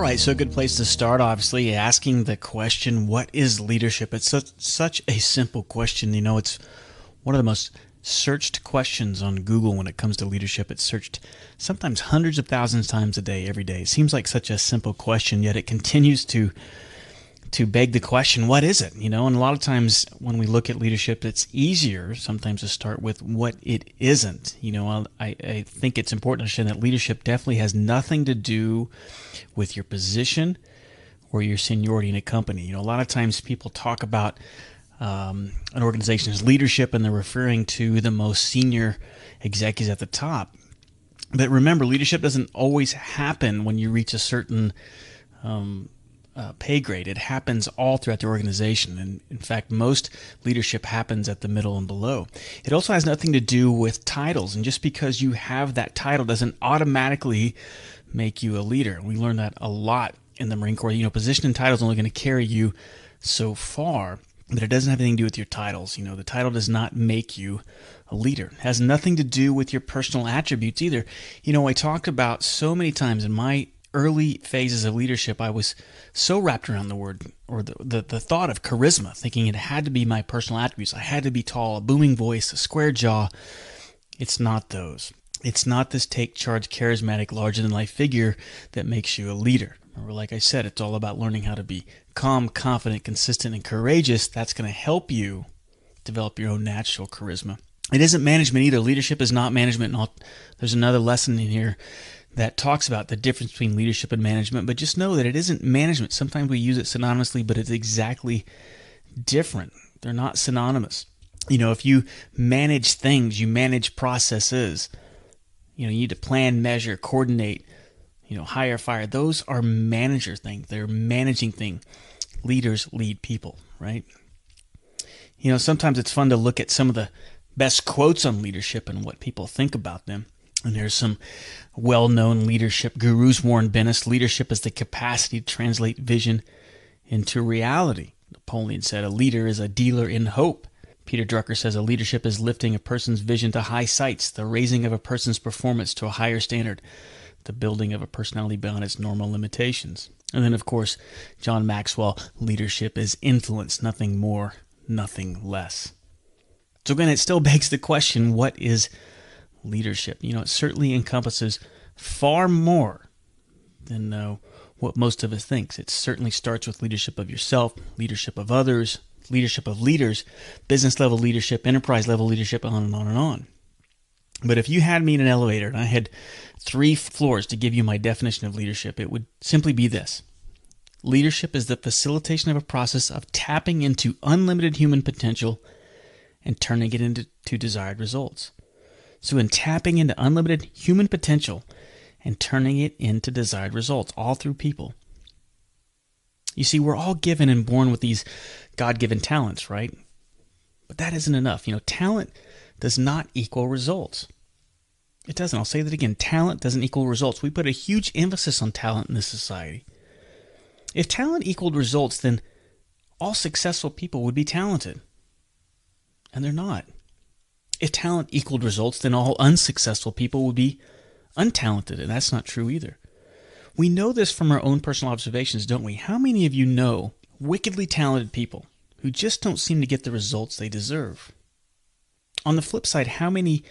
right, so a good place to start, obviously, asking the question, what is leadership? It's such a simple question. You know, it's one of the most searched questions on Google when it comes to leadership. It's searched sometimes hundreds of thousands of times a day, every day. It seems like such a simple question, yet it continues to beg the question, what is it? You know, and a lot of times when we look at leadership, it's easier sometimes to start with what it isn't. You know, I think it's important to understand that leadership definitely has nothing to do with your position or your seniority in a company. You know, a lot of times people talk about an organization's leadership and they're referring to the most senior executives at the top. But remember, leadership doesn't always happen when you reach a certain pay grade. It happens all throughout the organization. And in fact, most leadership happens at the middle and below. It also has nothing to do with titles. And just because you have that title doesn't automatically make you a leader. We learn that a lot in the Marine Corps. You know, position and title is only going to carry you so far, but it doesn't have anything to do with your titles. You know, the title does not make you a leader. It has nothing to do with your personal attributes either. You know, I talked about so many times in my early phases of leadership, I was so wrapped around the word or the thought of charisma, thinking it had to be my personal attributes. I had to be tall, a booming voice, a square jaw. It's not those. It's not this take charge, charismatic, larger than life figure that makes you a leader. Or like I said, it's all about learning how to be calm, confident, consistent, and courageous. That's going to help you develop your own natural charisma. It isn't management either. Leadership is not management. There's another lesson in here that talks about the difference between leadership and management, but just know that it isn't management. Sometimes we use it synonymously, but it's exactly different. They're not synonymous. You know, if you manage things, you manage processes. You know, you need to plan, measure, coordinate, hire, fire. Those are manager things. They're managing things. Leaders lead people, right? You know, sometimes it's fun to look at some of the best quotes on leadership and what people think about them. And there's some well-known leadership gurus. Warren Bennis, leadership is the capacity to translate vision into reality. Napoleon said, a leader is a dealer in hope. Peter Drucker says, a leadership is lifting a person's vision to high heights, the raising of a person's performance to a higher standard, the building of a personality beyond its normal limitations. And then, of course, John Maxwell, leadership is influence, nothing more, nothing less. So again, it still begs the question, what is leadership? You know, it certainly encompasses far more than what most of us thinks. It certainly starts with leadership of yourself, leadership of others, leadership of leaders, business level leadership, enterprise level leadership, on and on and on. But if you had me in an elevator and I had 3 floors to give you my definition of leadership, it would simply be this. Leadership is the facilitation of a process of tapping into unlimited human potential and turning it into desired results. So in tapping into unlimited human potential and turning it into desired results, all through people. You see, we're all given and born with these God-given talents, right? But that isn't enough. You know, talent does not equal results. It doesn't. I'll say that again. Talent doesn't equal results. We put a huge emphasis on talent in this society. If talent equaled results, then all successful people would be talented. And they're not. If talent equaled results, then all unsuccessful people would be untalented, and that's not true either. We know this from our own personal observations, don't we? How many of you know wickedly talented people who just don't seem to get the results they deserve? On the flip side, how many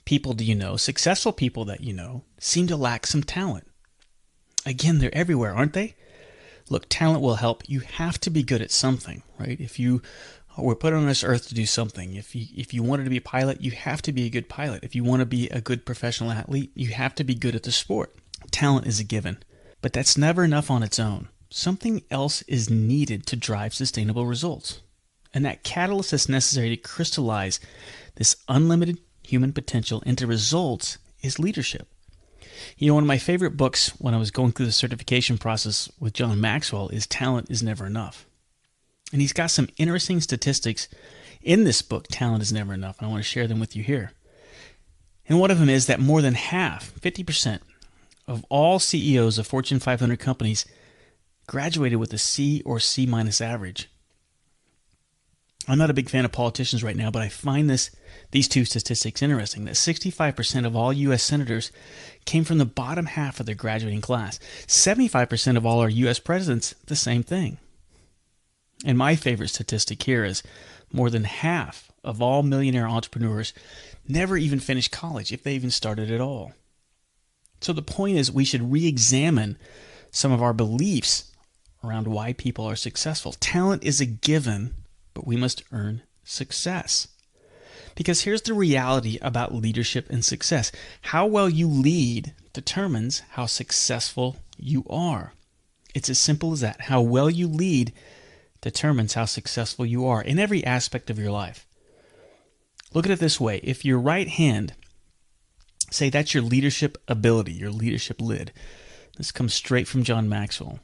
people do you know, successful people that you know, seem to lack some talent? Again, they're everywhere, aren't they? Look, talent will help. You have to be good at something, right? If you were put on this earth to do something, if you wanted to be a pilot, you have to be a good pilot. If you want to be a good professional athlete, you have to be good at the sport. Talent is a given, but that's never enough on its own. Something else is needed to drive sustainable results. And that catalyst that's necessary to crystallize this unlimited human potential into results is leadership. You know, one of my favorite books when I was going through the certification process with John Maxwell is Talent is Never Enough. And he's got some interesting statistics in this book, Talent is Never Enough, and I want to share them with you here. And one of them is that more than half, 50%, of all CEOs of Fortune 500 companies graduated with a C or C minus average. I'm not a big fan of politicians right now, but I find these two statistics interesting, that 65% of all U.S. senators came from the bottom half of their graduating class. 75% of all our U.S. presidents, the same thing. And my favorite statistic here is more than half of all millionaire entrepreneurs never even finished college, if they even started at all. So the point is, we should re-examine some of our beliefs around why people are successful. Talent is a given, but we must earn success. Because here's the reality about leadership and success. How well you lead determines how successful you are. It's as simple as that. How well you lead determines how successful you are in every aspect of your life. Look at it this way. If your right hand, say that's your leadership ability, your leadership lid. This comes straight from John Maxwell.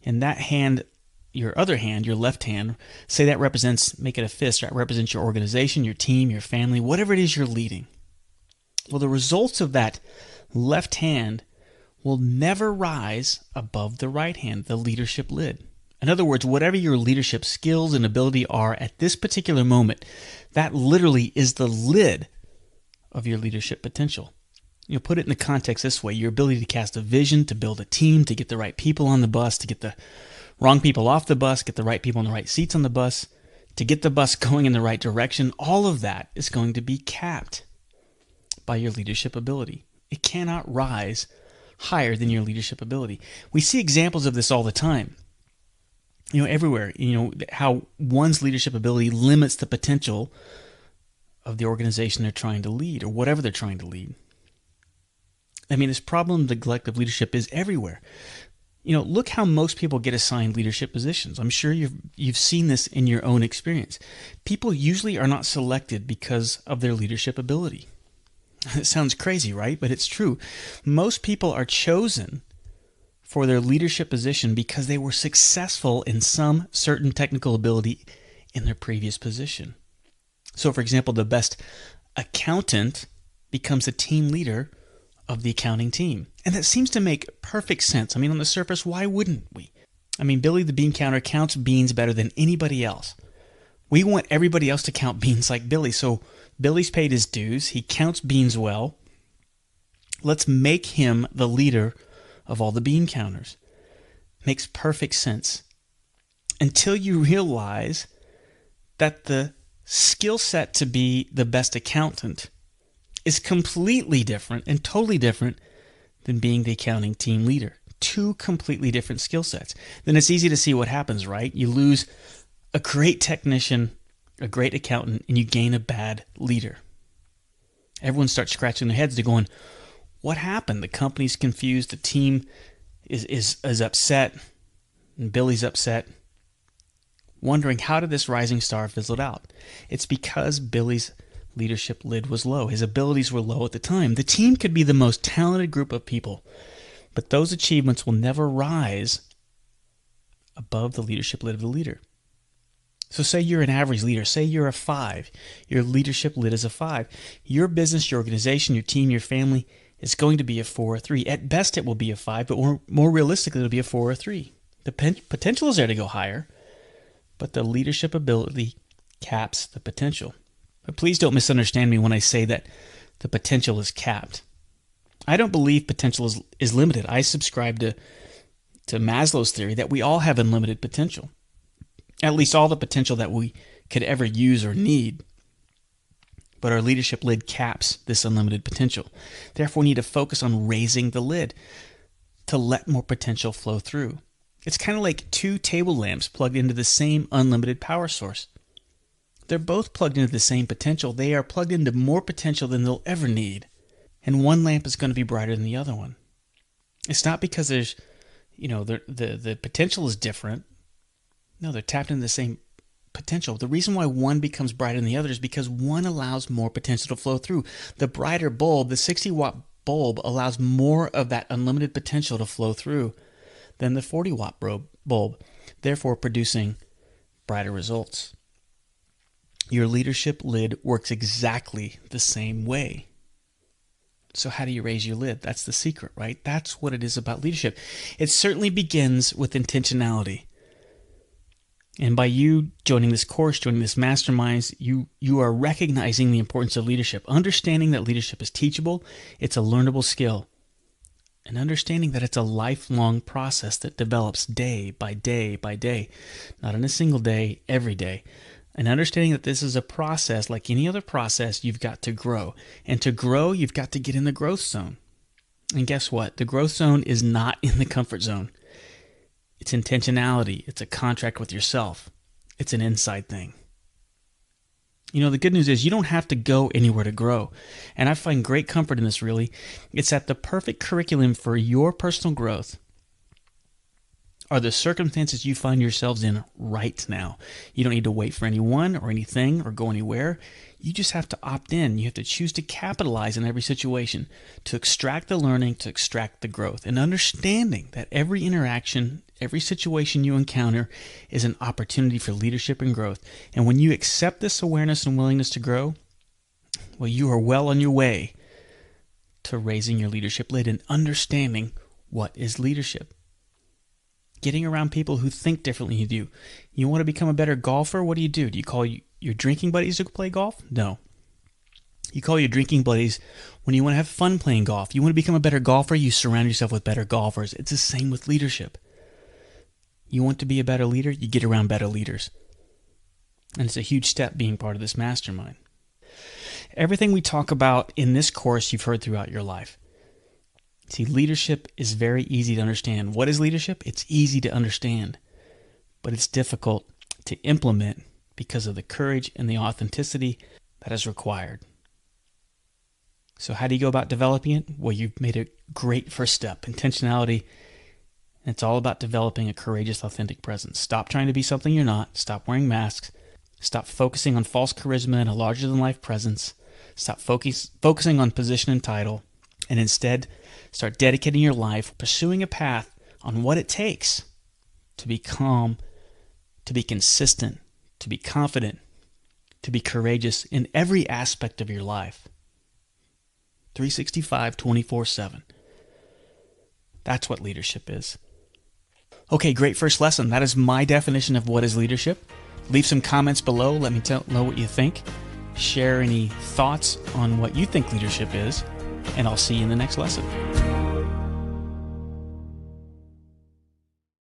And that hand, your other hand, your left hand, say that represents, make it a fist, that represents your organization, your team, your family, whatever it is you're leading. Well, the results of that left hand will never rise above the right hand, the leadership lid. In other words, whatever your leadership skills and ability are at this particular moment, that literally is the lid of your leadership potential. You know, put it in the context this way: your ability to cast a vision, to build a team, to get the right people on the bus, to get the wrong people off the bus, get the right people in the right seats on the bus, to get the bus going in the right direction. All of that is going to be capped by your leadership ability. It cannot rise higher than your leadership ability. We see examples of this all the time. You know, everywhere. You know, how one's leadership ability limits the potential of the organization they're trying to lead, or whatever they're trying to lead. I mean, this problem of neglect of leadership is everywhere. You know, look how most people get assigned leadership positions. I'm sure you've seen this in your own experience. People usually are not selected because of their leadership ability. It sounds crazy, right? But it's true. Most people are chosen for their leadership position because they were successful in some certain technical ability in their previous position. So, for example, the best accountant becomes a team leader of the accounting team. And that seems to make perfect sense. I mean, on the surface, why wouldn't we? I mean, Billy the bean counter counts beans better than anybody else. We want everybody else to count beans like Billy. So Billy's paid his dues. He counts beans well. Let's make him the leader of all the bean counters. Makes perfect sense. Until you realize that the skill set to be the best accountant is completely different and totally different than being the accounting team leader. Two completely different skill sets. Then it's easy to see what happens, right? You lose a great technician, a great accountant, and you gain a bad leader. Everyone starts scratching their heads. They're going, what happened? The company's confused. The team is upset. And Billy's upset. Wondering, how did this rising star fizzle out? It's because Billy's leadership lid was low. His abilities were low at the time. The team could be the most talented group of people, but those achievements will never rise above the leadership lid of the leader. So say you're an average leader. Say you're a 5. Your leadership lid is a 5. Your business, your organization, your team, your family is going to be a 4 or 3. At best, it will be a 5, but more realistically, it'll be a 4 or 3. The potential is there to go higher, but the leadership ability caps the potential. But please don't misunderstand me when I say that the potential is capped. I don't believe potential is limited. I subscribe to Maslow's theory that we all have unlimited potential. At least all the potential that we could ever use or need. But our leadership lid caps this unlimited potential. Therefore, we need to focus on raising the lid to let more potential flow through. It's kind of like two table lamps plugged into the same unlimited power source. They're both plugged into the same potential. They are plugged into more potential than they'll ever need. And one lamp is going to be brighter than the other one. It's not because there's, the potential is different. No, they're tapped into the same potential. The reason why one becomes brighter than the other is because one allows more potential to flow through. The brighter bulb, the 60-watt bulb, allows more of that unlimited potential to flow through than the 40-watt bulb, therefore producing brighter results. Your leadership lid works exactly the same way. So how do you raise your lid? That's the secret, right? That's what it is about leadership. It certainly begins with intentionality. And by you joining this course, joining this masterminds, you are recognizing the importance of leadership, understanding that leadership is teachable, it's a learnable skill, and understanding that it's a lifelong process that develops day by day by day, not in a single day, every day. And understanding that this is a process like any other process, you've got to grow. And to grow, you've got to get in the growth zone. And guess what? The growth zone is not in the comfort zone. It's intentionality. It's a contract with yourself. It's an inside thing. You know, the good news is you don't have to go anywhere to grow. And I find great comfort in this, really. It's that the perfect curriculum for your personal growth are the circumstances you find yourselves in right now. You don't need to wait for anyone or anything or go anywhere. You just have to opt in. You have to choose to capitalize in every situation, to extract the learning, to extract the growth, and understanding that every interaction, every situation you encounter is an opportunity for leadership and growth. And when you accept this awareness and willingness to grow, well, you are well on your way to raising your leadership lid and understanding what is leadership. Getting around people who think differently than you do. You want to become a better golfer? What do? Do you call your drinking buddies to play golf? No. You call your drinking buddies when you want to have fun playing golf. You want to become a better golfer? You surround yourself with better golfers. It's the same with leadership. You want to be a better leader? You get around better leaders. And it's a huge step being part of this mastermind. Everything we talk about in this course you've heard throughout your life. See, leadership is very easy to understand. What is leadership? It's easy to understand, but it's difficult to implement because of the courage and the authenticity that is required. So how do you go about developing it? Well, you've made a great first step, intentionality. And it's all about developing a courageous, authentic presence. Stop trying to be something you're not. Stop wearing masks. Stop focusing on false charisma and a larger-than-life presence. Stop focusing on position and title. And instead, start dedicating your life, pursuing a path on what it takes to be calm, to be consistent, to be confident, to be courageous in every aspect of your life. 365, 24/7. That's what leadership is. Okay, great first lesson. That is my definition of what is leadership. Leave some comments below. Let me know what you think. Share any thoughts on what you think leadership is. And I'll see you in the next lesson.